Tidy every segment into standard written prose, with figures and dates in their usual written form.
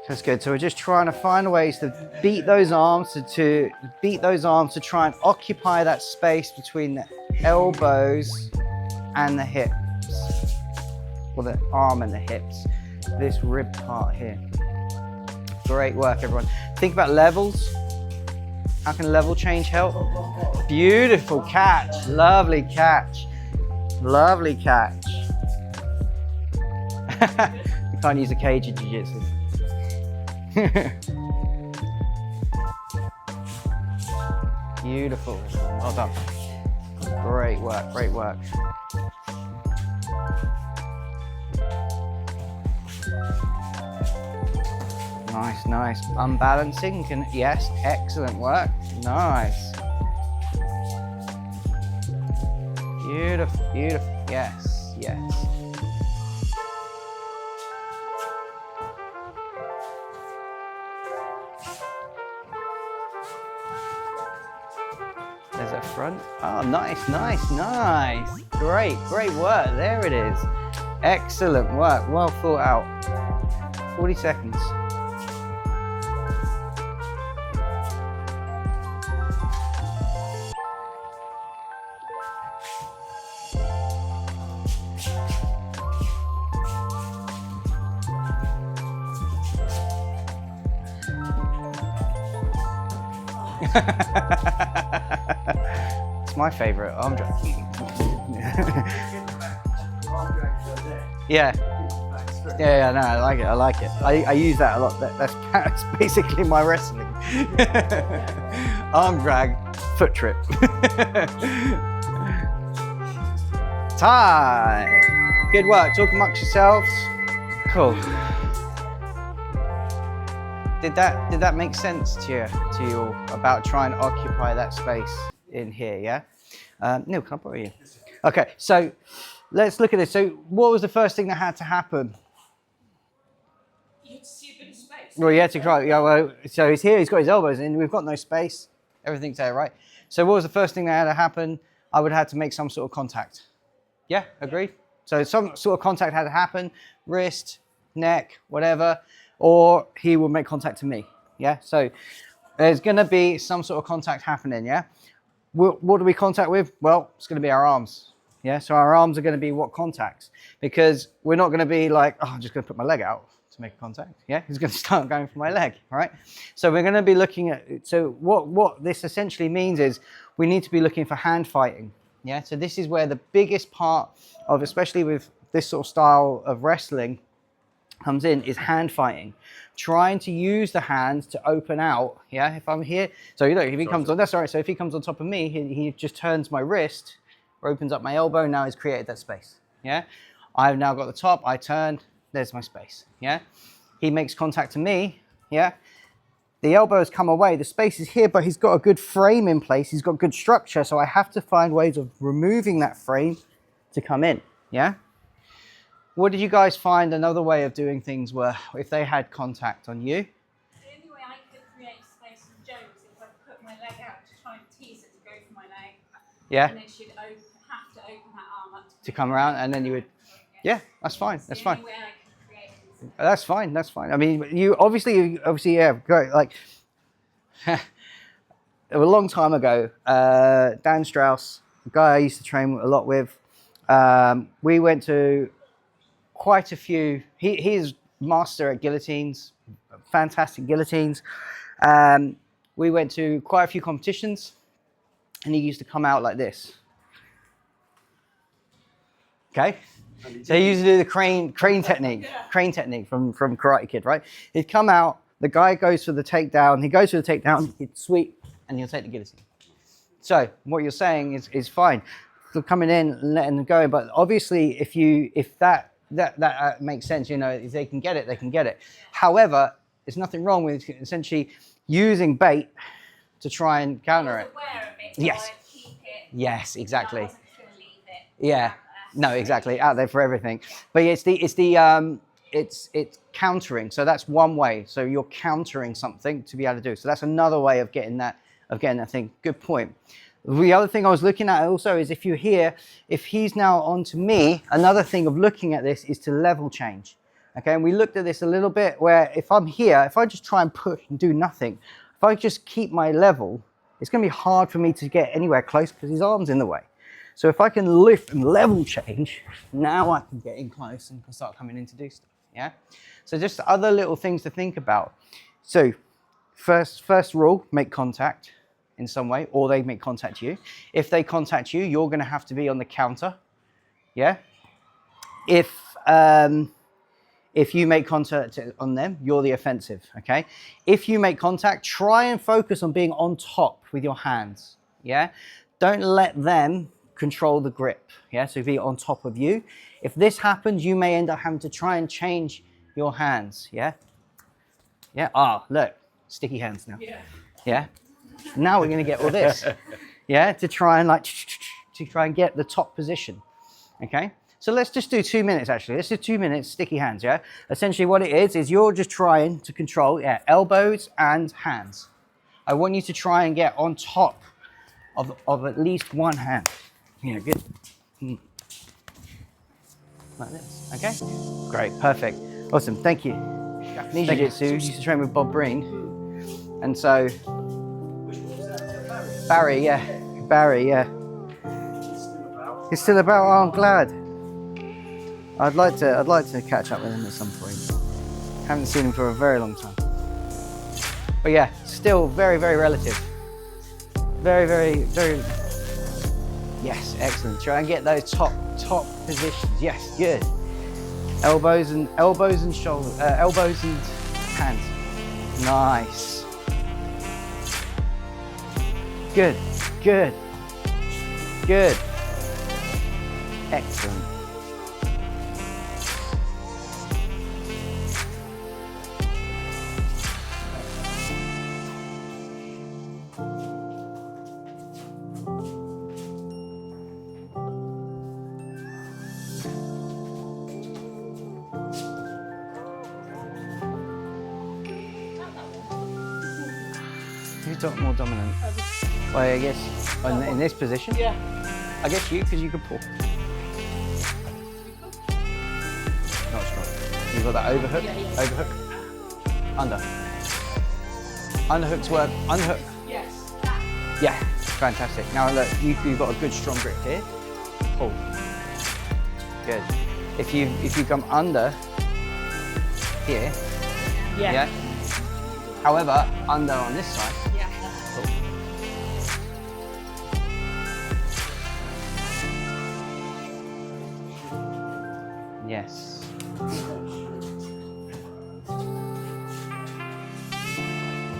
That's good. So we're just trying to find ways to beat those arms to try and occupy that space between the elbows and the hips, or the arm and the hips, this rib part here. Great work, everyone. Think about levels. How can level change help? Beautiful catch. Lovely catch. Lovely catch. You can't use a cage in jiu-jitsu. Beautiful. Well done. Great work. Great work. Nice, nice. Unbalancing. Yes, excellent work. Nice. Beautiful, beautiful. Yes, yes. There's a front. Oh, nice, nice, nice. Great, great work. There it is. Excellent work. Well thought out. 40 seconds. It's my favorite arm drag. Yeah. Yeah, no, I like it. I like it. I use that a lot. That's basically my wrestling. Arm drag, foot trip. Time. Good work. Talk amongst yourselves. Cool. Did that make sense to you all about trying to occupy that space in here? Yeah. Neil, can I borrow you? Okay. So let's look at this. So what was the first thing that had to happen? You had to see a bit of space. Well, you had to try. Yeah. Well, so he's here. He's got his elbows in. We've got no space. Everything's there, right? So what was the first thing that had to happen? I would have to make some sort of contact. Yeah. Agreed. So some sort of contact had to happen. Wrist, neck, whatever. Or he will make contact to me, yeah? So there's gonna be some sort of contact happening, yeah? What do we contact with? Well, it's gonna be our arms, yeah? So our arms are gonna be what contacts? Because we're not gonna be like, oh, I'm just gonna put my leg out to make contact, yeah? He's gonna start going for my leg, right? So we're gonna be looking at, so what this essentially means is we need to be looking for hand fighting, yeah? So this is where the biggest part of, especially with this sort of style of wrestling, comes in, is hand fighting, trying to use the hands to open out. Yeah, if I'm here, so you know, if he comes on, that's all right. So if he comes on top of me, he just turns my wrist, or opens up my elbow. Now he's created that space. Yeah, I've now got the top. I turn. There's my space. Yeah, he makes contact to me. Yeah, the elbows come away. The space is here, but he's got a good frame in place. He's got good structure. So I have to find ways of removing that frame to come in. Yeah. What did you guys find another way of doing things were if they had contact on you? The only way I could create space for Jo is if I put my leg out to try and tease it to go for my leg. Yeah. And then she'd have to open that arm up To come around, and then you would. Yeah, that's fine. That's fine. The only way I could create this. That's fine. That's fine. I mean, you obviously, yeah, great. Like a long time ago, Dan Strauss, a guy I used to train a lot with, we went to quite a few. He's master at guillotines, fantastic guillotines. We went to quite a few competitions, and he used to come out like this. Okay, so he used to do the crane technique, crane technique from Karate Kid, right? He'd come out, the guy goes for the takedown, he goes for the takedown, he'd sweep, and he'll take the guillotine. So what you're saying is fine, for coming in and letting them go, but obviously if that makes sense, you know, if they can get it, they can get it. However, there's nothing wrong with essentially using bait to try and counter it. Aware of it, Yes. so I'd keep it. Yes, exactly. I wasn't going to leave it. Yeah. No, exactly. Out there for everything. But it's countering. So that's one way. So you're countering something to be able to do. So that's another way of getting that thing. Good point. The other thing I was looking at also is if he's now onto me, another thing of looking at this is to level change. Okay, and we looked at this a little bit where if I'm here, if I just try and push and do nothing, if I just keep my level, it's going to be hard for me to get anywhere close because his arm's in the way. So if I can lift and level change, now I can get in close and can start coming in to do stuff, yeah? So just other little things to think about. So first rule, make contact in some way, or they make contact you. If they contact you, you're going to have to be on the counter, yeah? If you make contact on them, you're the offensive, okay? If you make contact, try and focus on being on top with your hands, yeah? Don't let them control the grip, yeah? So be on top of you. If this happens, you may end up having to try and change your hands, yeah? Yeah, look, sticky hands now. Yeah? Now we're gonna get all this, yeah? To try and get the top position, okay? So let's just do 2 minutes actually. Let's do 2 minutes, sticky hands, yeah? Essentially what it is you're just trying to control, elbows and hands. I want you to try and get on top of at least one hand. Yeah, good. Like this, okay? Great, perfect. Awesome, thank you. Japanese Jiu-Jitsu used to train with Bob Breen. And so, Barry, yeah. He's still about, oh, I'm glad. I'd like to catch up with him at some point. Haven't seen him for a very long time. But yeah, still very, very relative. Very, very, very, yes, excellent. Try and get those top positions. Yes, good. Elbows and shoulders, elbows and hands. Nice. Good. Excellent. Who's more dominant? Well, I guess in this position. Yeah. I guess you, because you can pull. Not strong. You've got that overhook. Yeah. Overhook. Under. Underhooks work. Underhook. Yes. Yeah. Fantastic. Now look, you've got a good strong grip here. Pull. Good. If you come under here. Yeah. However, under on this side. Yeah. Pull. Yes.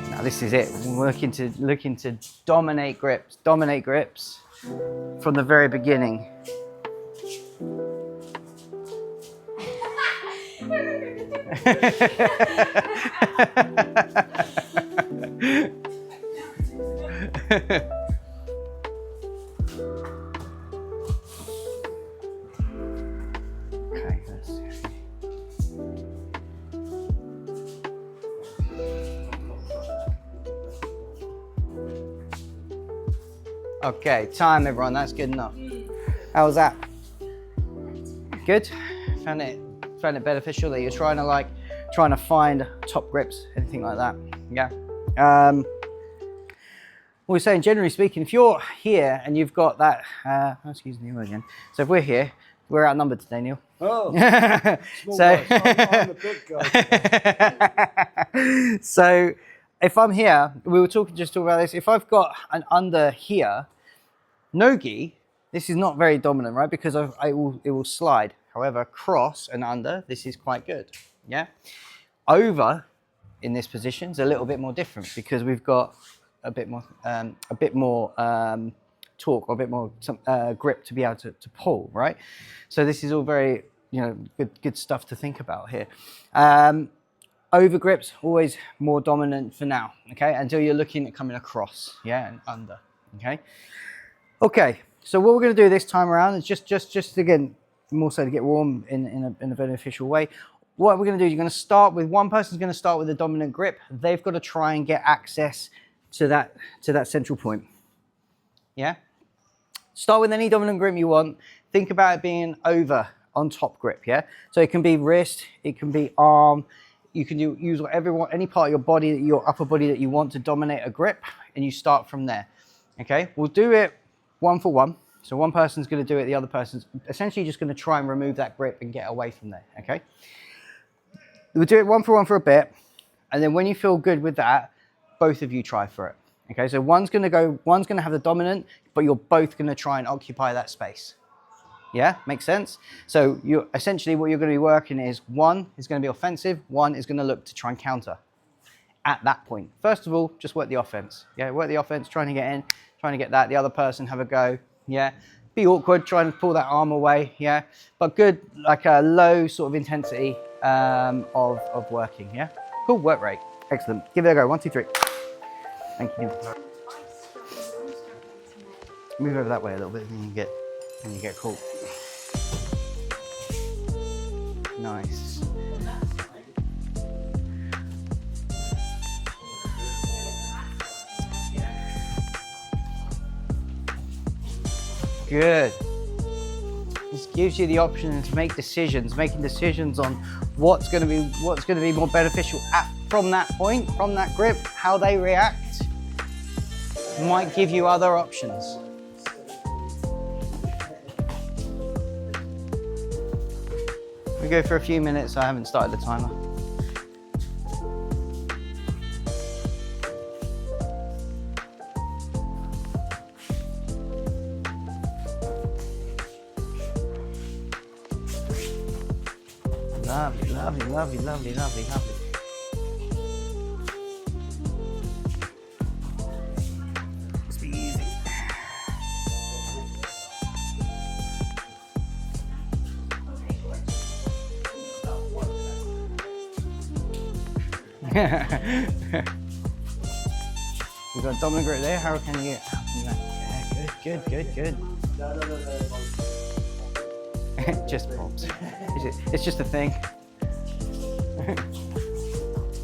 Now this is it. We're looking to dominate grips from the very beginning. Okay, let's see. Okay, time everyone, that's good enough. How was that? Good? Found it beneficial that you're trying to find top grips, anything like that? Yeah. We're saying, generally speaking, if you're here and you've got that, excuse me again. So if we're here, we're outnumbered today, Neil. Oh, small So- guy. I'm the big guy. So if I'm here, we were talking about this. If I've got an under here, no gi, this is not very dominant, right? Because it will slide. However, cross and under, this is quite good. Yeah. Over in this position is a little bit more different because we've got a bit more torque or a bit more grip to be able to pull, right? So this is all very good stuff to think about here. Over grips always more dominant for now, okay? Until you're looking at coming across, yeah, and under, okay? Okay, so what we're going to do this time around is just again, more so to get warm in a beneficial way. What we're going to do, you're going to start with one person's going to start with a dominant grip. They've got to try and get access to that central point. Yeah. Start with any dominant grip you want. Think about it being over on top grip, yeah? So it can be wrist, it can be arm, you can use any part of your body, your upper body that you want to dominate a grip, and you start from there, okay? We'll do it one for one. So one person's gonna do it, the other person's essentially just gonna try and remove that grip and get away from there, okay? We'll do it one for a bit, and then when you feel good with that, both of you try for it. Okay, so one's gonna have the dominant, but you're both gonna try and occupy that space. Yeah, makes sense? So you're essentially what you're gonna be working is one is gonna be offensive, one is gonna look to try and counter at that point. First of all, just work the offense. Yeah, work the offense, trying to get in, trying to get that, the other person have a go. Yeah, be awkward, try and pull that arm away. Yeah, but good, like a low sort of intensity of working. Yeah, cool work rate. Excellent. Give it a go. 1, 2, 3. Thank you. Move over that way a little bit, and you get caught. Nice. Good. This gives you the option to make decisions, making decisions on what's going to be more beneficial from that point, from that grip, how they react. Might give you other options. We go for a few minutes. I haven't started the timer. Lovely, lovely, lovely, lovely, lovely, lovely. Just be easy. We've got dominant grip there. How can you? Yeah, good, good, good, good. It just pops. It's just a thing.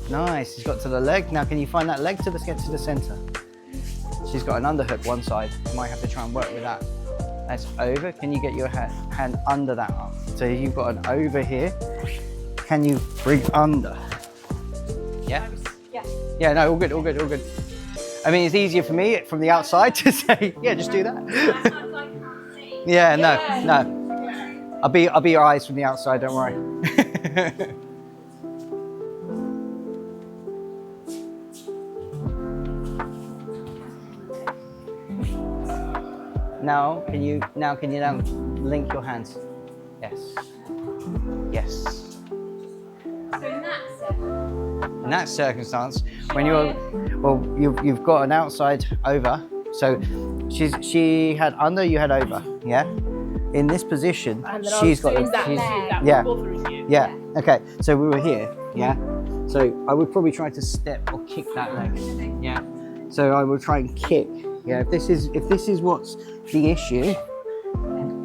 Nice. She's got to the leg. Now, can you find that leg to get to the center? She's got an underhook one side. You might have to try and work with that. That's over. Can you get your hand under that arm? So you've got an over here. Can you bring under? Yeah? Yeah. Yeah, no, all good, all good, all good. I mean, it's easier for me from the outside to say, yeah, just do that. Sometimes I can't see. Yeah, no, Yeah. no. I'll be your eyes from the outside, don't worry. Now can you link your hands? Yes. Yes. So in that sense, In that circumstance, when you've got an outside over, so she had under, you had over, yeah? In this position, she's got yeah. Yeah, okay, so we were here, yeah? So I would probably try to step or kick that leg, yeah? So I would try and kick, yeah? If this is what's the issue,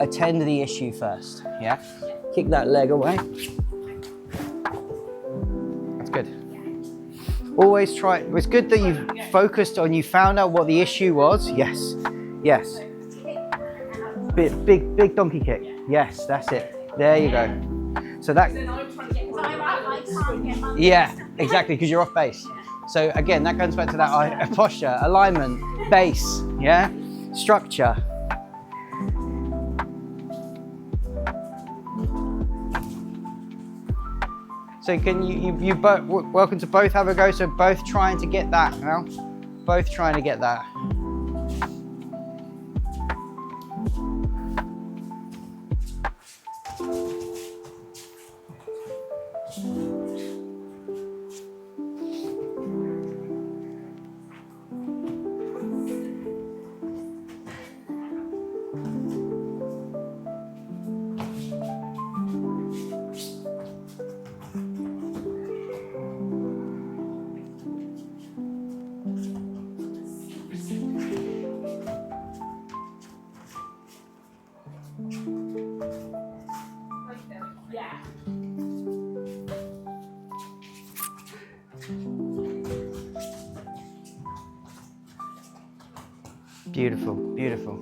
attend to the issue first, yeah? Kick that leg away. That's good. Always try, it's good that you've focused on, you found out what the issue was, yes, yes. Big donkey kick. Yes, that's it. There you go. So that. I can't get my Yeah, exactly, because you're off base. So again, that comes back to that posture, alignment, base, yeah, structure. So can you both, welcome to both have a go. So both trying to get that now, both trying to get that. yeah. Beautiful, beautiful.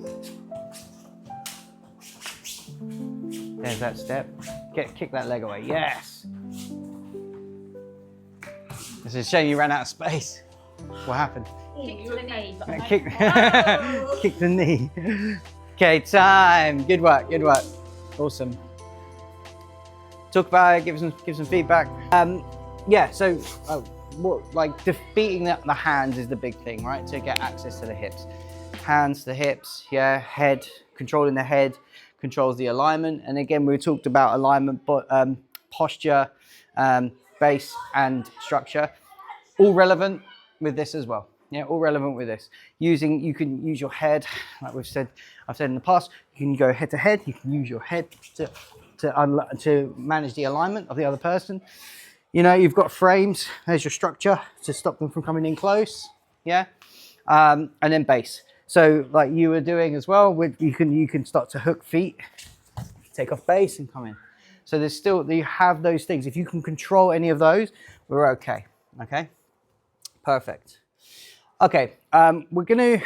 There's that step. Kick that leg away. Yes. It's a shame you ran out of space. What happened? Kick to the knee. Kick, kick the knee. Okay, time. Good work. Good work. Awesome. Talk about it. Give some feedback. Yeah. So, like defeating the hands is the big thing, right? To get access to the hips. Hands, the hips. Yeah. Head. Controlling the head controls the alignment. And again, we talked about alignment, but posture, base, and structure. All relevant with this as well. Yeah, all relevant with this. You can use your head, like I've said in the past. You can go head to head. You can use your head to manage the alignment of the other person. You know, you've got frames. There's your structure to stop them from coming in close. Yeah, and then base. So like you were doing as well, you can start to hook feet, take off base, and come in. So you have those things. If you can control any of those, we're okay. Okay. Perfect. Okay, we're gonna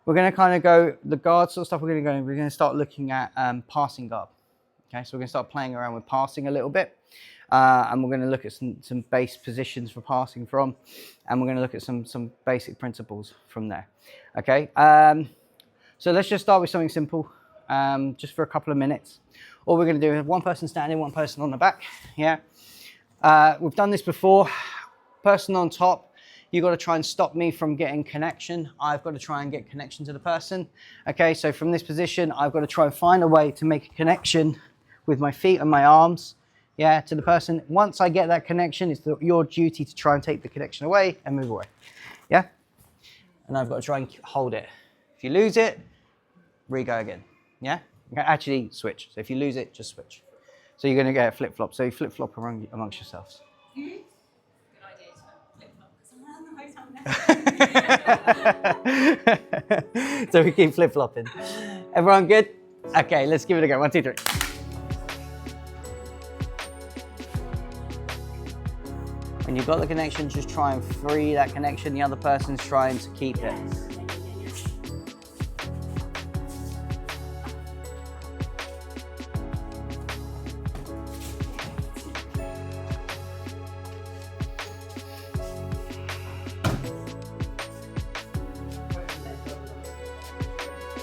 kind of go the guard sort of stuff. We're gonna start looking at passing guard. Okay, so we're gonna start playing around with passing a little bit, and we're gonna look at some base positions for passing from, and we're gonna look at some basic principles from there. Okay, so let's just start with something simple, just for a couple of minutes. All we're gonna do is one person standing, one person on the back. Yeah, we've done this before. Person on top, you've got to try and stop me from getting connection. I've got to try and get connection to the person. Okay, so from this position, I've got to try and find a way to make a connection with my feet and my arms, yeah, to the person. Once I get that connection, it's your duty to try and take the connection away and move away, yeah? And I've got to try and hold it. If you lose it, re-go again, yeah? Okay, actually, switch. So if you lose it, just switch. So you're going to get a flip-flop. So you flip-flop amongst yourselves. So we keep flip-flopping. Everyone good? Okay, let's give it a go. 1, 2, 3. When you've got the connection, just try and free that connection. The other person's trying to keep it.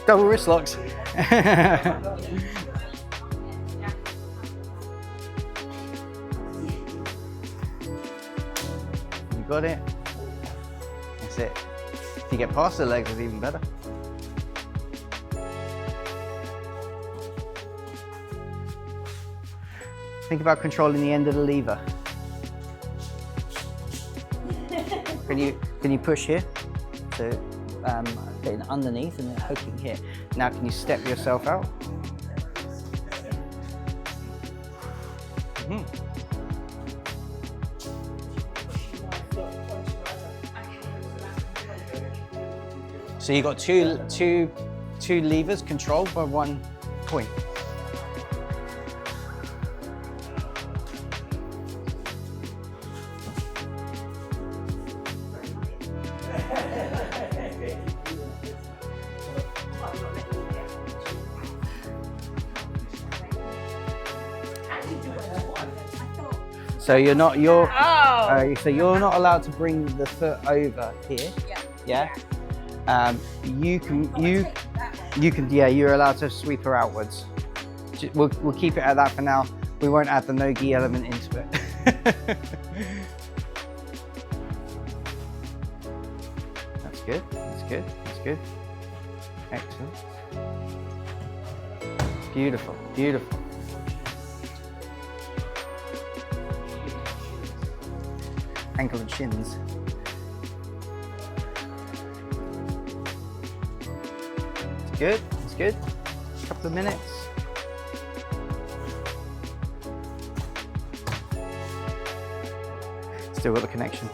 Double wrist locks. You got it. That's it. If you get past the legs, it's even better. Think about controlling the end of the lever. Can you push here? So getting underneath and then hooking here. Now can you step yourself out? Mm-hmm. So you got two levers controlled by one point. So you're not so you're not allowed to bring the foot over here. Yeah. You're allowed to sweep her outwards. We'll keep it at that for now. We won't add the no-gi element into it. That's good. That's good. That's good. Excellent. Beautiful. Beautiful. Ankle and shins. It's good, it's good. A couple of minutes. Still got the connection.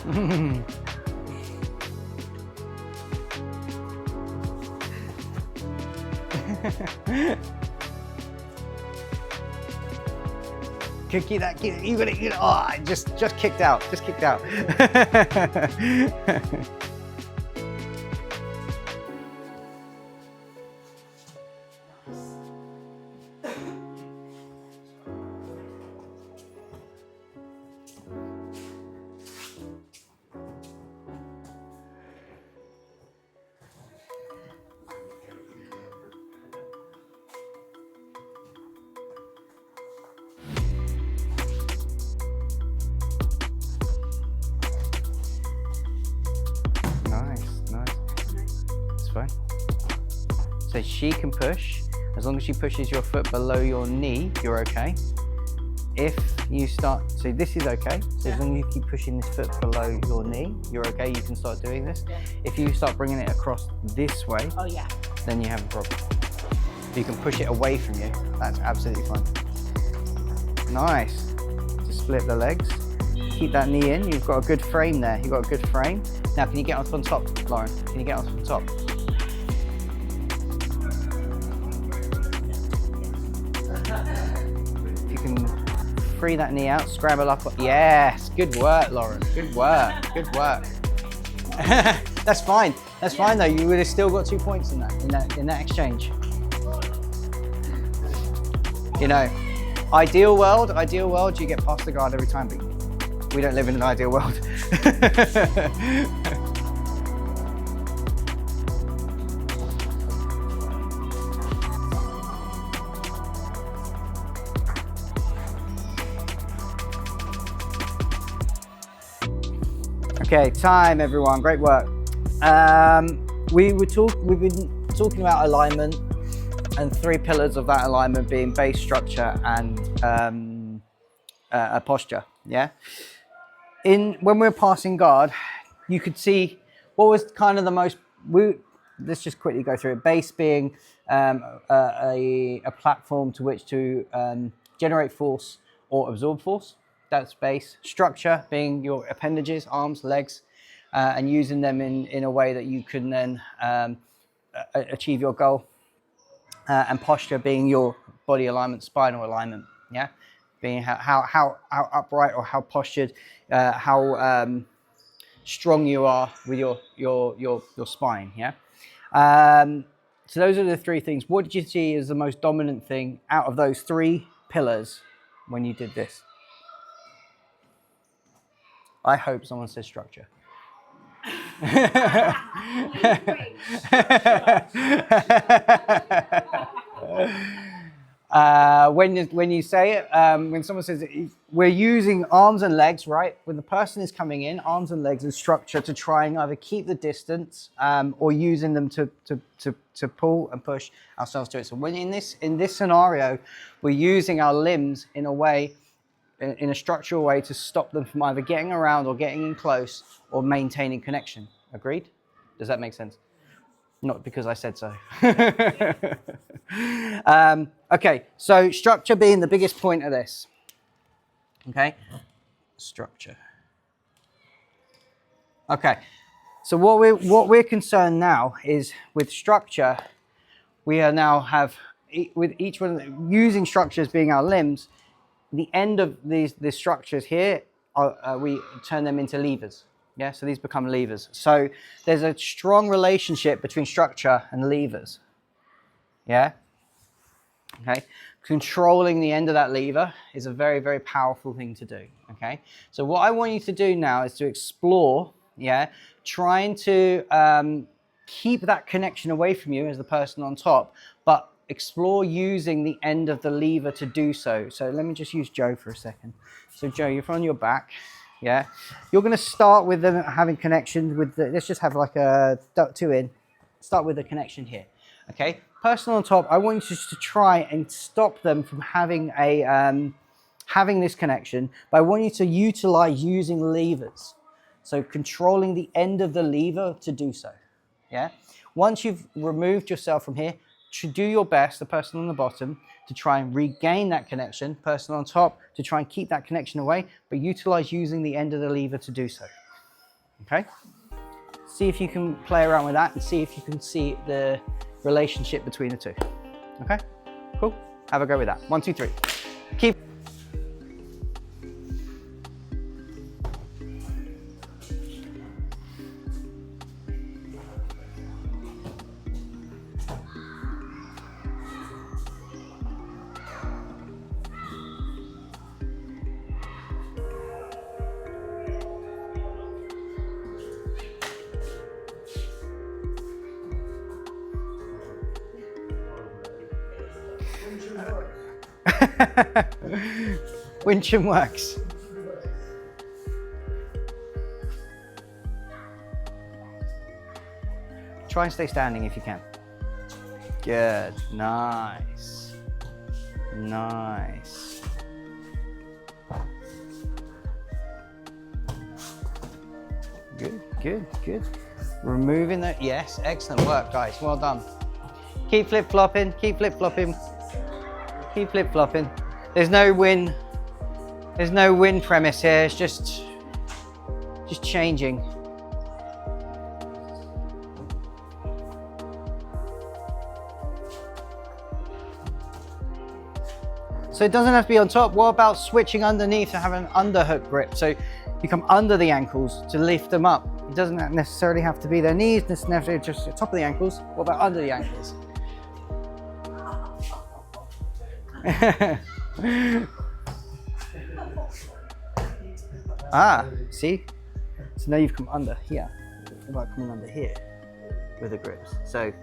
Keep that, you got it, oh, just kicked out, just kicked out. So she can push, as long as she pushes your foot below your knee, you're okay. If you start, so this is okay. So as long as you keep pushing this foot below your knee, you're okay, you can start doing this. Yeah. If you start bringing it across this way, Oh yeah. then you have a problem. If you can push it away from you, that's absolutely fine. Nice. Just split the legs. Keep that knee in. You've got a good frame there. You've got a good frame. Now, can you get on top, Lauren? Can you get on top? If you can free that knee out, scramble up. Yes, good work, Lauren. Good work. Good work. That's fine. That's fine though. You would have still got 2 points in that exchange. You know, ideal world, you get past the guard every time, but we don't live in an ideal world. Okay, time everyone, great work. We've been talking about alignment and 3 pillars of that alignment being base, structure and a posture, yeah? When we're passing guard, you could see what was kind of the most, let's just quickly go through it. Base being a platform to which to generate force or absorb force. That's base. Structure being your appendages, arms, legs, and using them in a way that you can then achieve your goal. And posture being your body alignment, spinal alignment, yeah? Being how upright or how postured, how strong you are with your spine, yeah? So those are the 3 things. What did you see as the most dominant thing out of those 3 pillars when you did this? I hope someone says structure. When you say it, when someone says it, we're using arms and legs, right? When the person is coming in, arms and legs and structure to try and either keep the distance or using them to pull and push ourselves to it. So when in this scenario, we're using our limbs in a way, in a structural way, to stop them from either getting around or getting in close or maintaining connection. Agreed? Does that make sense? Not because I said so. Okay, so structure being the biggest point of this. Okay, structure. Okay, so what we're concerned now is with structure. We are now with each one using structures being our limbs. The end of these structures here, we turn them into levers. Yeah, so these become levers. So there's a strong relationship between structure and levers. Yeah? Okay? Controlling the end of that lever is a very, very powerful thing to do. Okay? So what I want you to do now is to explore, yeah, trying to keep that connection away from you as the person on top, but explore using the end of the lever to do so. So let me just use Joe for a second. So Joe, you're on your back. Yeah, you're going to start with them having connection with let's just have like a 2 in. Start with a connection here. Okay, person on top, I want you to try and stop them from having having this connection, but I want you to utilize using levers. So controlling the end of the lever to do so. Yeah, once you've removed yourself from here, do your best, the person on the bottom, to try and regain that connection, person on top to try and keep that connection away, but utilize using the end of the lever to do so. Okay? See if you can play around with that and see if you can see the relationship between the two. Okay? Cool? Have a go with that. 1, 2, 3. Keep. Wincham works. Try and stay standing if you can. Good. Nice. Nice. Good, good, good. Removing that. Yes, excellent work, guys. Well done. Keep flip-flopping, keep flip-flopping. Keep flip-flopping. There's no win premise here. It's just changing. So it doesn't have to be on top. What about switching underneath to have an underhook grip? So you come under the ankles to lift them up. It doesn't necessarily have to be their knees, necessarily just the top of the ankles. What about under the ankles? See? So now you've come under here. What about coming under here with the grips? So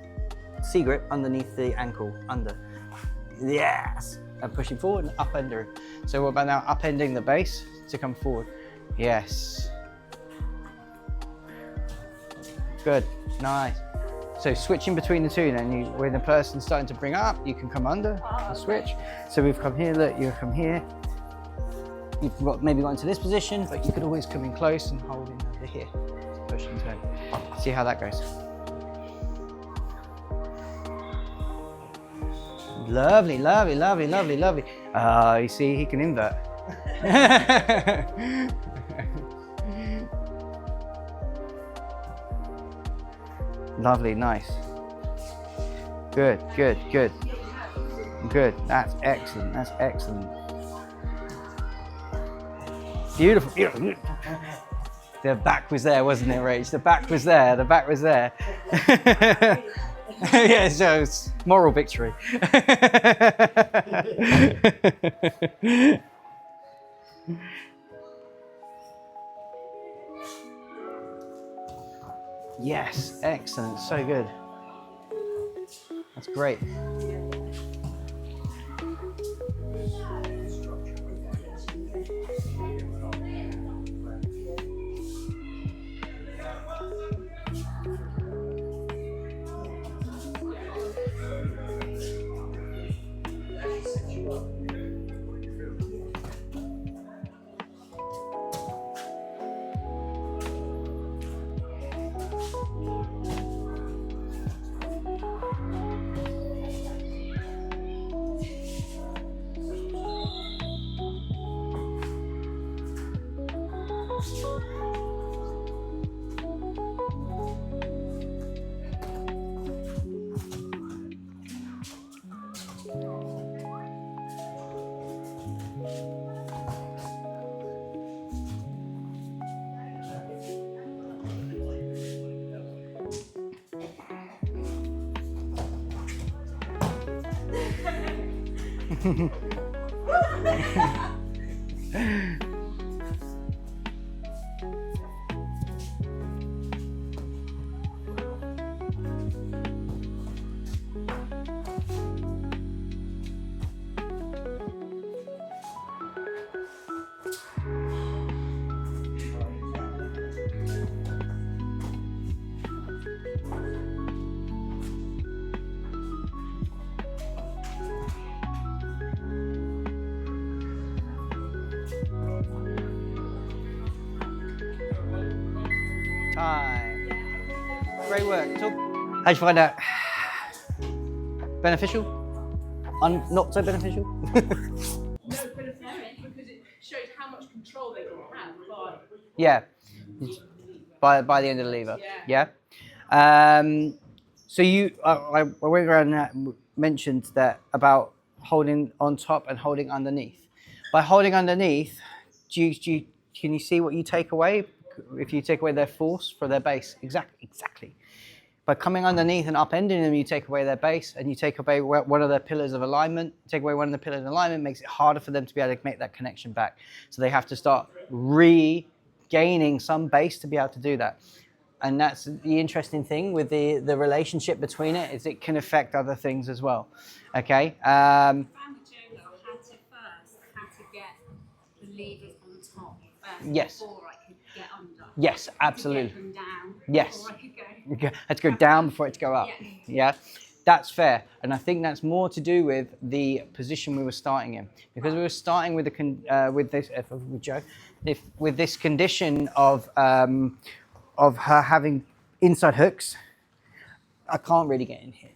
C grip underneath the ankle, under. Yes! And pushing forward and upending. So what about now upending the base to come forward? Yes. Good, nice. So switching between the two then, when the person's starting to bring up, you can come under and switch. So we've come here, look, you come here. You've maybe got into this position, but you could always come in close and hold in under here. Push and turn. See how that goes. Lovely, lovely, lovely, lovely, lovely. You see, he can invert. Lovely, nice. Good, good, good. Good, that's excellent, that's excellent. Beautiful, beautiful. The back was there, wasn't it, Rach? The back was there, the back was there. Yeah, so it's moral victory. Yes, excellent, so good. That's great. Time. Great work. So, how'd you find out? Beneficial? Not so beneficial? No, but it's because it shows how much control they can have by Yeah. by the end of the lever. Yeah. Yeah. So I went around and mentioned that about holding on top and holding underneath. By holding underneath, can you see what you take away? If you take away their force for their base, exactly. By coming underneath and upending them, you take away their base and you take away one of their pillars of alignment. Take away one of the pillars of alignment makes it harder for them to be able to make that connection back. So they have to start regaining some base to be able to do that. And that's the interesting thing with the relationship between it, is it can affect other things as well. Okay. I found with Joe though, I had to get the levers on top first Yes. before I could get under. Yes, To absolutely. get them down Yes. before I could go. Okay, had to go down before it to go up. Yeah, that's fair, and I think that's more to do with the position we were starting in, because we were starting with with this condition of her having inside hooks. I can't really get in here.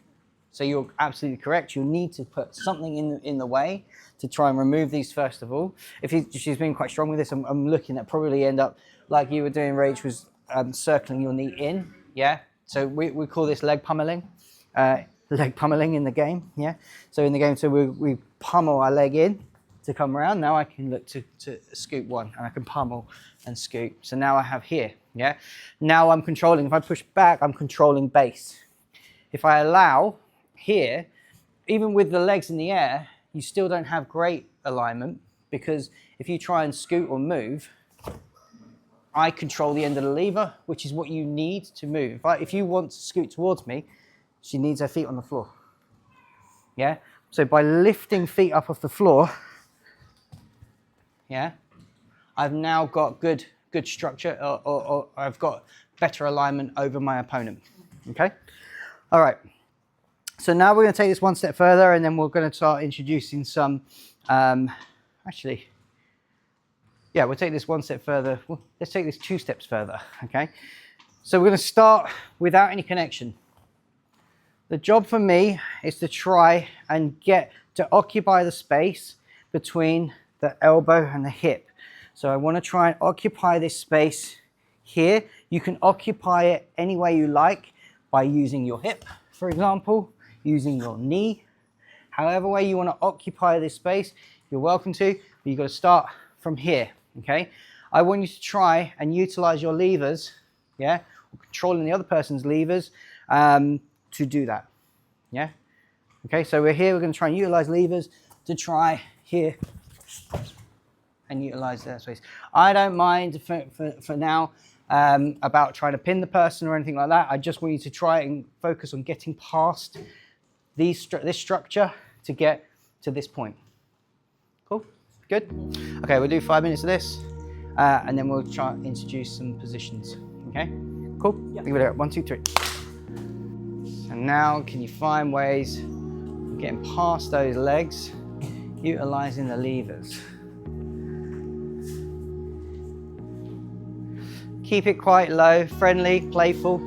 So you're absolutely correct. You'll need to put something in the way to try and remove these first of all. She's been quite strong with this, I'm looking at probably end up like you were doing, Rach, was circling your knee in. Yeah. So we call this leg pummeling in the game. Yeah. So in the game, so we pummel our leg in to come around. Now I can look to scoop one, and I can pummel and scoop. So now I have here. Yeah. Now I'm controlling. If I push back, I'm controlling base. If I allow here, even with the legs in the air, you still don't have great alignment, because if you try and scoot or move, I control the end of the lever, which is what you need to move. If you want to scoot towards me, she needs her feet on the floor. Yeah. So by lifting feet up off the floor, yeah, I've now got good structure, or I've got better alignment over my opponent. Okay. All right. So now we're going to take this one step further, and then we're going to start introducing some, yeah, we'll take this one step further. Well, let's take this 2 steps further, okay? So we're going to start without any connection. The job for me is to try and get to occupy the space between the elbow and the hip. So I want to try and occupy this space here. You can occupy it any way you like, by using your hip, for example, using your knee. However way you want to occupy this space, you're welcome to, but you've got to start from here. Okay, I want you to try and utilize your levers, yeah, or controlling the other person's levers to do that. Yeah. Okay, so we're here. We're going to try and utilize levers to try here and utilize that space. I don't mind for now about trying to pin the person or anything like that. I just want you to try and focus on getting past this structure to get to this point. Cool. Good? Okay, we'll do 5 minutes of this, and then we'll try and introduce some positions. Okay? Cool? Yeah. Give it a 1, 2, 3. And now, can you find ways of getting past those legs, utilizing the levers? Keep it quite low, friendly, playful.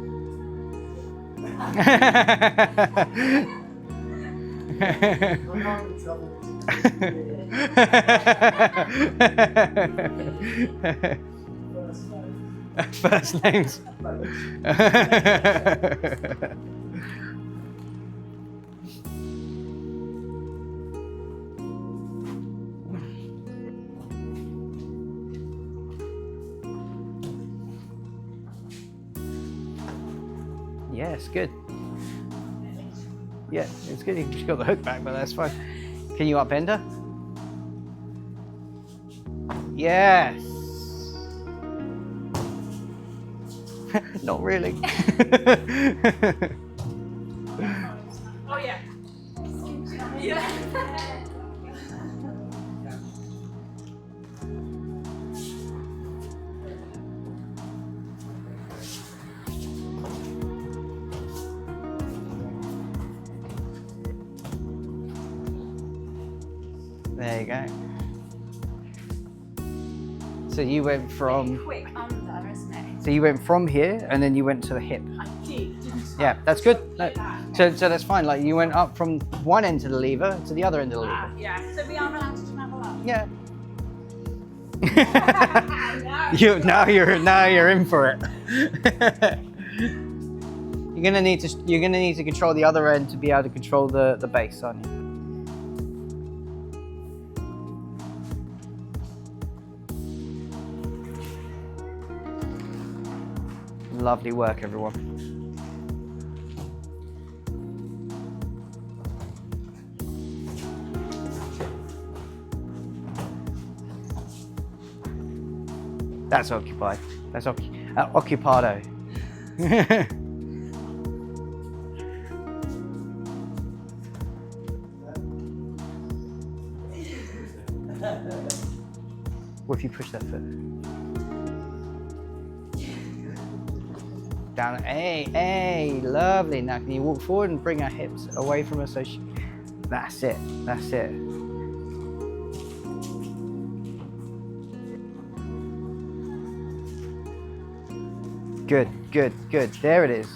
First names. Yes, good. Yeah, it's good. You just got the hook back, but that's fine. Can you upend her? Yes. Not really. Oh yeah. Yeah. There you go. So you went from. Quick under, isn't it? So you went from here, and then you went to the hip. I did, didn't I? Yeah, that's good. No, Like that. so that's fine. Like you went up from one end of the lever to the other end of the lever. Yeah. So we are allowed to travel up. Yeah. No. Now you're in for it. You're gonna need to control the other end to be able to control the bass, aren't you? Lovely work, everyone. That's occupied. That's occupado. What if you push that foot? Down. Hey, lovely. Now can you walk forward and bring our hips away from us? That's it. That's it. Good, good, good. There it is.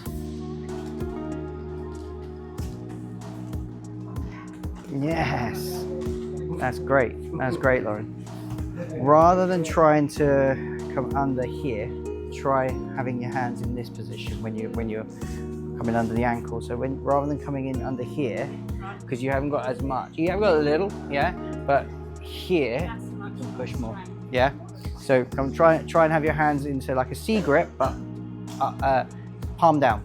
Yes. That's great. That's great, Lauren. Rather than trying to come under here, try having your hands in this position when you're coming under the ankle. So rather than coming in under here, because you haven't got as much. You have got a little, yeah, but here you can push more. Yeah. So come try and have your hands into like a C grip, but palm down.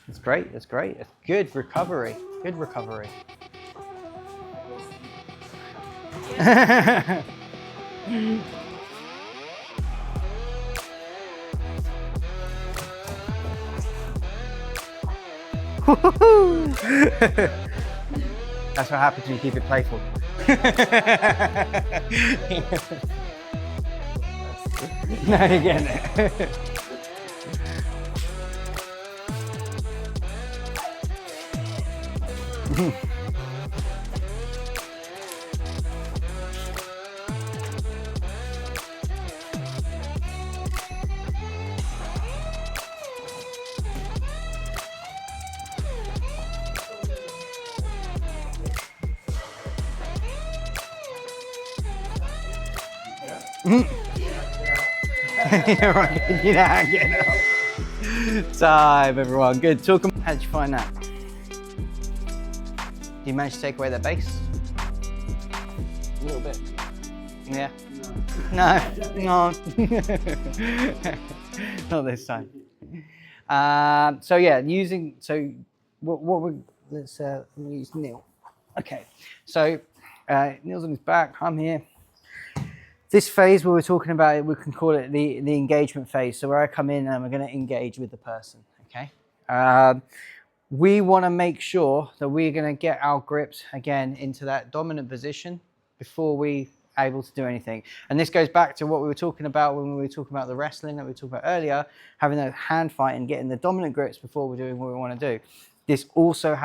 That's great. That's great. That's good recovery. Good recovery. That's what happens when you keep it playful. Now you're getting it. You're right, you know how to get out. Time, everyone. Good. How did you find that? You managed to take away that bass? A little bit. Yeah. No. Not this time. So yeah, let's use Neil. Okay. So Neil's on his back. I'm here. This phase where we're talking about it, we can call it the engagement phase. So where I come in and we're going to engage with the person. Okay. We want to make sure that we're going to get our grips again into that dominant position before we are able to do anything. And this goes back to what we were talking about when we were talking about the wrestling that we talked about earlier, having a hand fight and getting the dominant grips before we're doing what we want to do. This also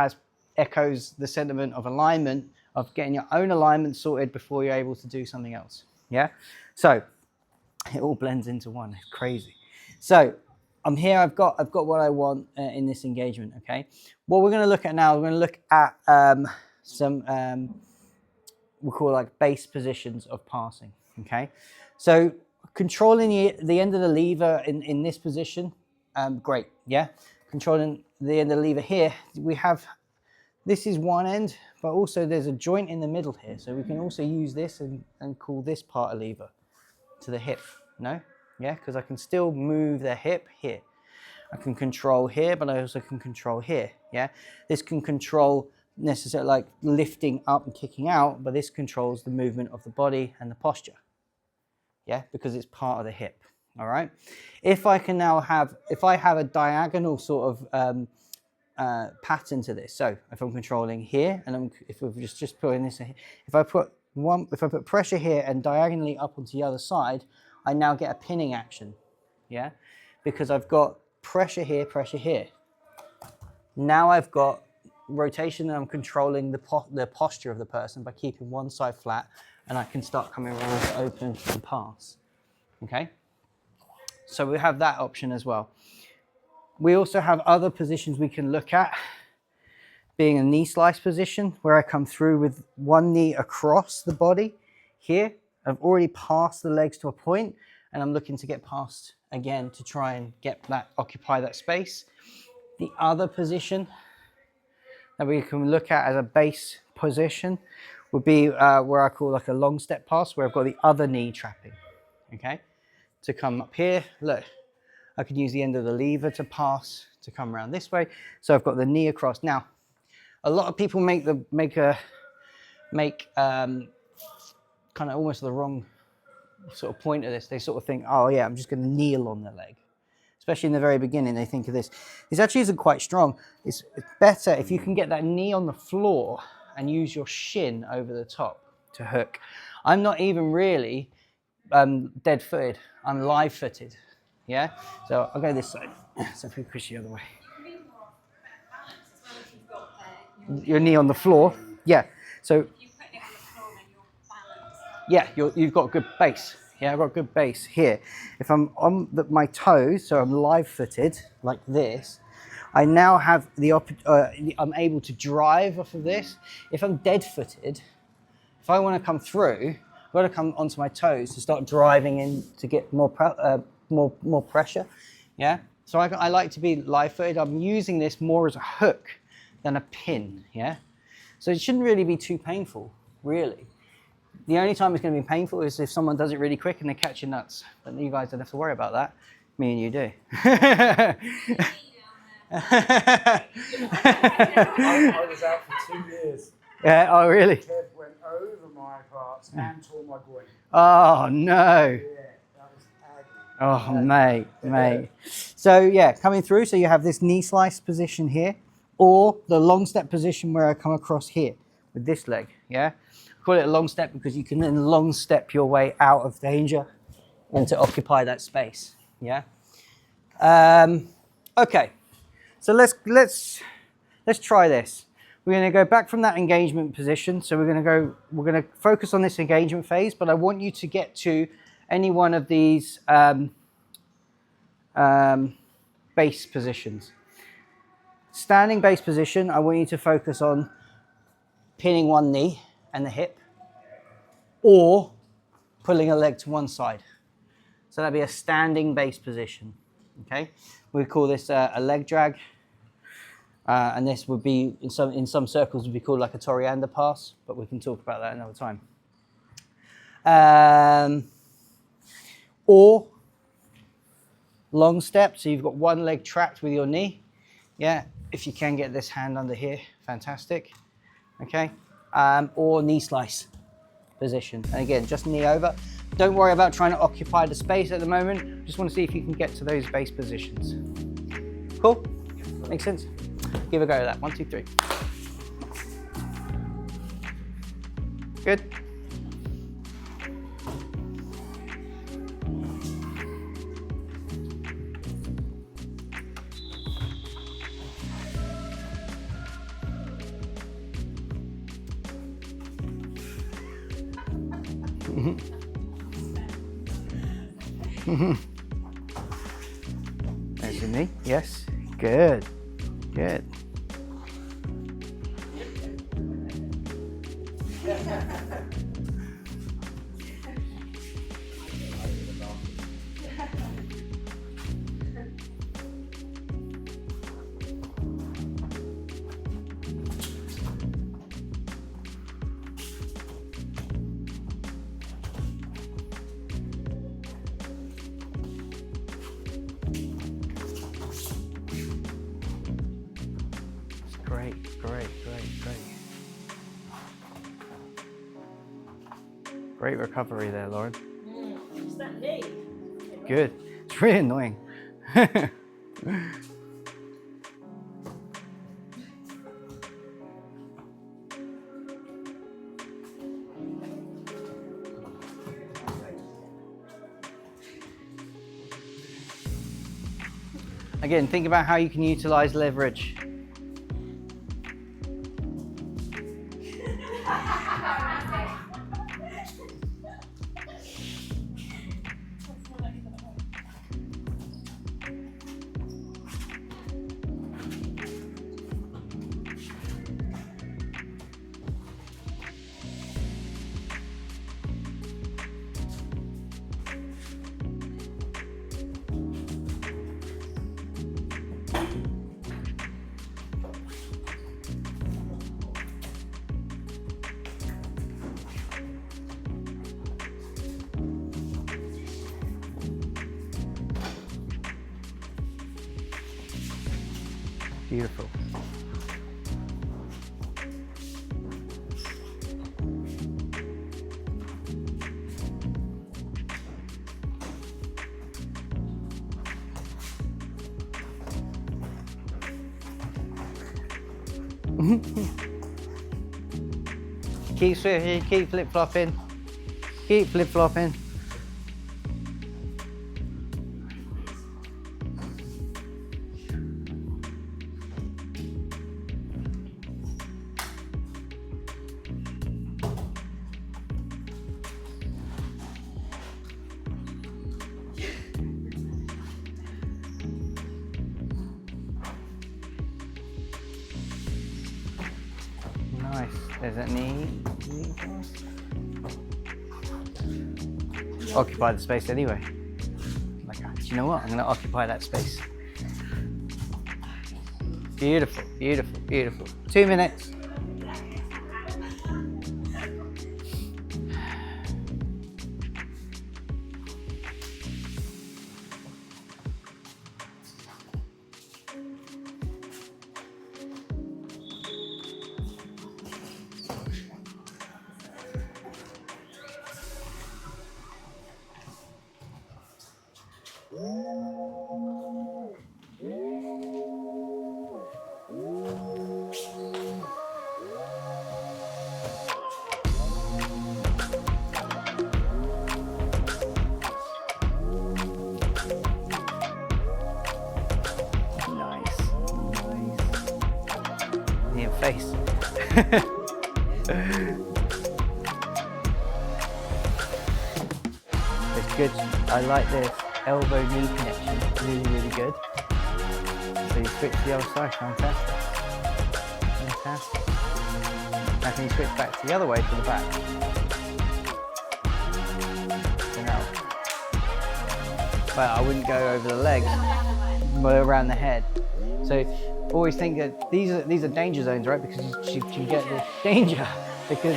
echoes the sentiment of alignment, of getting your own alignment sorted before you're able to do something else. Yeah. So it all blends into one. It's crazy. So I'm here, I've got what I want in this engagement, okay? What we're going to look at now, we're going to look at some, we'll call like base positions of passing, okay? So controlling the end of the lever in this position, great, yeah? Controlling the end of the lever here, this is one end, but also there's a joint in the middle here. So we can also use this and call this part a lever to the hip, no? Yeah, because I can still move the hip here. I can control here, but I also can control here, yeah? This can control necessarily like lifting up and kicking out, but this controls the movement of the body and the posture, yeah? Because it's part of the hip, all right? If I have a diagonal sort of pattern to this, so if I'm controlling here, and if we're just putting this, if I put pressure here and diagonally up onto the other side, I now get a pinning action, yeah? Because I've got pressure here, Now I've got rotation and I'm controlling the posture of the person by keeping one side flat, and I can start coming around to open and pass. Okay? So we have that option as well. We also have other positions we can look at, being a knee slice position where I come through with one knee across the body here. I've already passed the legs to a point and I'm looking to get past again to try and get that, occupy that space. The other position that we can look at as a base position would be where I call like a long step pass, where I've got the other knee trapping, okay? To come up here, look, I can use the end of the lever to pass, to come around this way. So I've got the knee across. Now, a lot of people make kind of almost the wrong sort of point of this. They sort of think, oh yeah, I'm just going to kneel on the leg. Especially in the very beginning, they think of this. This actually isn't quite strong. It's better if you can get that knee on the floor and use your shin over the top to hook. I'm not even really dead footed. I'm live footed. Yeah. So I'll go this side. So if we push the other way. Your knee on the floor. Yeah. So. Yeah, you've got good base. Yeah, I've got good base here. If I'm on my toes, so I'm live footed like this, I now have I'm able to drive off of this. If I'm dead footed, if I want to come through, I've got to come onto my toes to start driving in to get more pressure. Yeah, so I like to be live footed. I'm using this more as a hook than a pin. Yeah, so it shouldn't really be too painful, really. The only time it's going to be painful is if someone does it really quick and they catch your nuts. But you guys don't have to worry about that. Me and you do. I was out for 2 years. Yeah, oh really? Kev went over my parts and tore my groin. Oh no. Yeah, that was agony. Oh mate. So yeah, coming through, so you have this knee slice position here, or the long step position where I come across here with this leg, yeah? Call it a long step because you can then long step your way out of danger and to occupy that space. Yeah. Okay. So let's try this. We're going to go back from that engagement position. So we're going to focus on this engagement phase, but I want you to get to any one of these base positions. Standing base position, I want you to focus on pinning one knee and the hip, or pulling a leg to one side. So that'd be a standing base position, okay? We call this a leg drag, and this would be, in some circles, would be called like a Toriander pass, but we can talk about that another time. Or long step, so you've got one leg trapped with your knee. Yeah, if you can get this hand under here, fantastic, okay? Or knee slice position. And again, just knee over. Don't worry about trying to occupy the space at the moment. Just want to see if you can get to those base positions. Cool? Makes sense? Give a go at that. 1, 2, 3. Good. There's your knee. Yes. Good. Good. Great recovery there, Lauren. It's that knee. Good. It's really annoying. Again, think about how you can utilize leverage. Beautiful. Keep switching, keep flip-flopping, keep flip-flopping. Nice. There's that knee. Occupy the space anyway. Like, do you know what? I'm going to occupy that space. Beautiful, beautiful, beautiful. 2 minutes. Face. It's good. I like this elbow knee connection. Really, really good. So you switch to the other side. Fantastic. Fantastic. Now can you switch back to the other way to the back? So now, well, I wouldn't go over the legs, but around the head. So always think that these are danger zones, right? Because you can get the danger because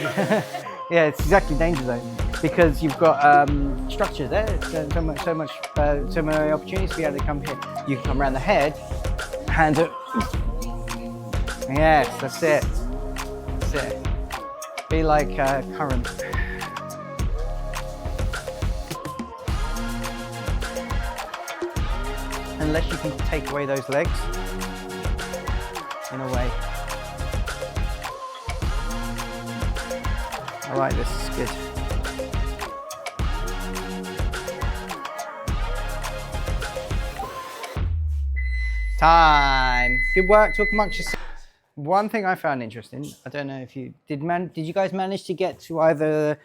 yeah, it's exactly danger zone because you've got structures there. So many opportunities to be able to come here. You can come around the head, hands up. Yes, that's it. That's it. Be like current. Unless you can take away those legs. In a way. I like this, it's good. Time. Good work, talk amongst yourselves. One thing I found interesting, I don't know if you did you guys manage to get to either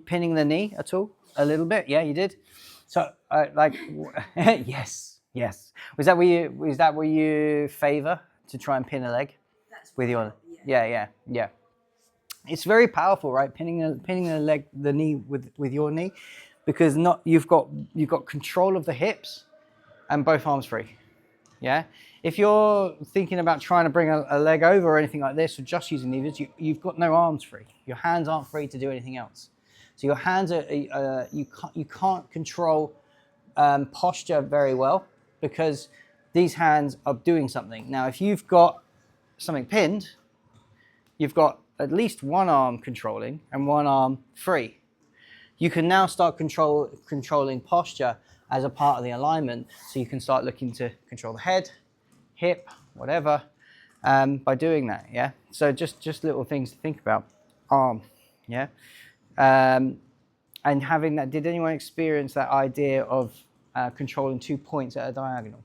pinning the knee at all? A little bit, yeah, you did. So like yes. Was that what you favor? To try and pin a leg with your yeah. It's very powerful, right? Pinning the knee with your knee, because you've got control of the hips and both arms free. Yeah. If you're thinking about trying to bring a leg over or anything like this, or just using levers, you've got no arms free. Your hands aren't free to do anything else. So your hands are you can't control posture very well because these hands are doing something. Now, if you've got something pinned, you've got at least one arm controlling and one arm free. You can now start controlling posture as a part of the alignment, so you can start looking to control the head, hip, whatever, by doing that, yeah? So just little things to think about. Arm, yeah? And having that, did anyone experience that idea of controlling 2 points at a diagonal?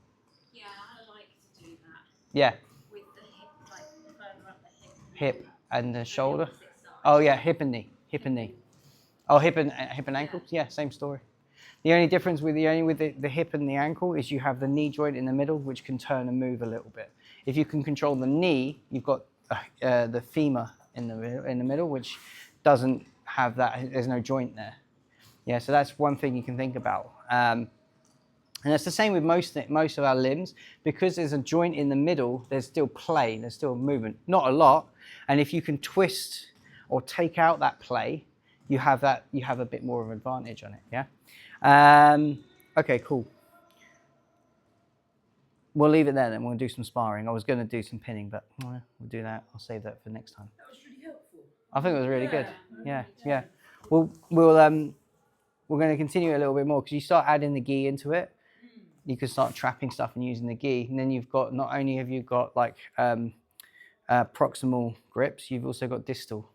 Yeah. With the hip, like further up the hip. Hip and the shoulder. Oh yeah, hip and knee. Oh, hip and ankle. Yeah, same story. The only difference with the hip and the ankle is you have the knee joint in the middle, which can turn and move a little bit. If you can control the knee, you've got the femur in the middle, which doesn't have that. There's no joint there. Yeah, so that's one thing you can think about. And it's the same with most of our limbs. Because there's a joint in the middle, there's still play, there's still movement. Not a lot. And if you can twist or take out that play, you have a bit more of an advantage on it, yeah? Okay, cool. we'll leave it there then. We'll do some sparring. I was going to do some pinning, but we'll do that. I'll save that for next time. That was really helpful. I think it was really good. Yeah. Yeah. We're going to continue a little bit more because you start adding the gi into it. You can start trapping stuff and using the gi, and then you've got not only have you got like proximal grips, you've also got distal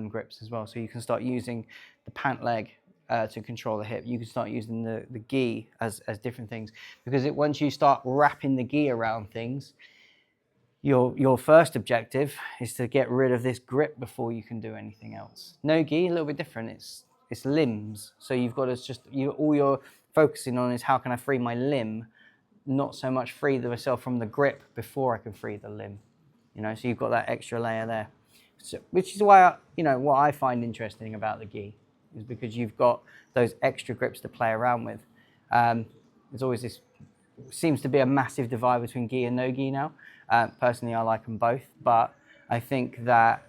grips as well. So you can start using the pant leg to control the hip. You can start using the gi as different things because once you start wrapping the gi around things, your first objective is to get rid of this grip before you can do anything else. No gi, a little bit different. It's limbs. So you've got to all you're focusing on is how can I free my limb, not so much free myself from the grip before I can free the limb. So you've got that extra layer there. So, which is why what I find interesting about the gi is because you've got those extra grips to play around with. There's always this seems to be a massive divide between gi and no gi now. Personally, I like them both, but I think that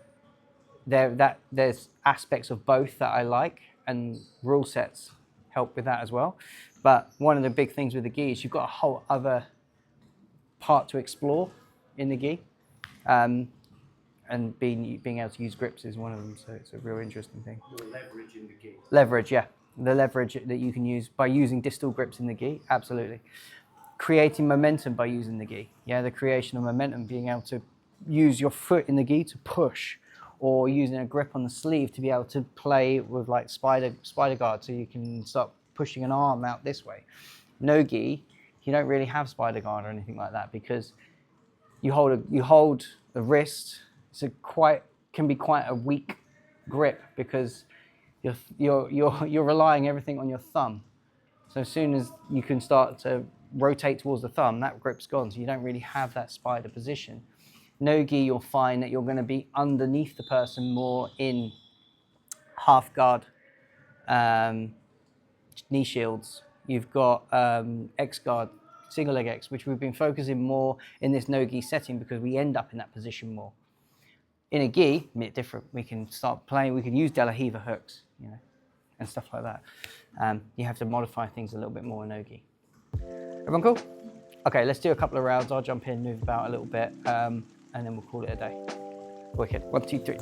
there's aspects of both that I like, and rule sets help with that as well. But one of the big things with the gi is you've got a whole other part to explore in the gi. And being able to use grips is one of them, so it's a real interesting thing. More leverage in the gi. Leverage, yeah. The leverage that you can use by using distal grips in the gi, absolutely. Creating momentum by using the gi. Yeah, the creation of momentum, being able to use your foot in the gi to push, or using a grip on the sleeve to be able to play with like spider guard, so you can start pushing an arm out this way. No gi, you don't really have spider guard or anything like that because you hold the wrist. Can be quite a weak grip because you're relying everything on your thumb. So as soon as you can start to rotate towards the thumb, that grip's gone. So you don't really have that spider position. No gi, you'll find that you're going to be underneath the person more in half guard, knee shields. You've got X guard, single leg X, which we've been focusing more in this no gi setting because we end up in that position more. In a gi, a bit different. We can start playing. We can use De La Riva hooks, and stuff like that. You have to modify things a little bit more in no gi. Everyone cool? Okay, let's do a couple of rounds. I'll jump in, move about a little bit, and then we'll call it a day. Wicked. 1, 2, 3.